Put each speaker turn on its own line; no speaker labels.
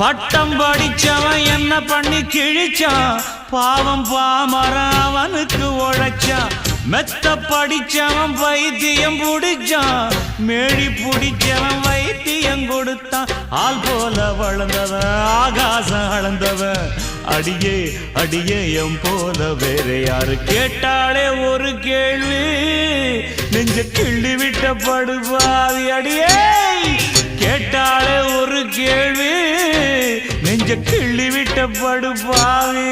பட்டம் படிச்சவன் என்ன பண்ணி கிழிச்சான், பாவம் பாமரன் அவனுக்கு உழைச்சான். மெத்த படிச்சவன் வைத்தியம் புடிச்சான், மேழி புடிச்சவன் வைத்தியம் கொடுத்தான். ஆள் போல வளர்ந்தவன் ஆகாசம் அளந்தவன், அடியே அடியே எம் போல வேற யாரு கேட்டாலே ஒரு கேள்வி, நெஞ்ச கிள்ளி விட்ட படுபாவி. அடியே கேட்டாலே ஒரு கேள்வி, நெஞ்ச கிள்ளி விட்ட படுபாவி.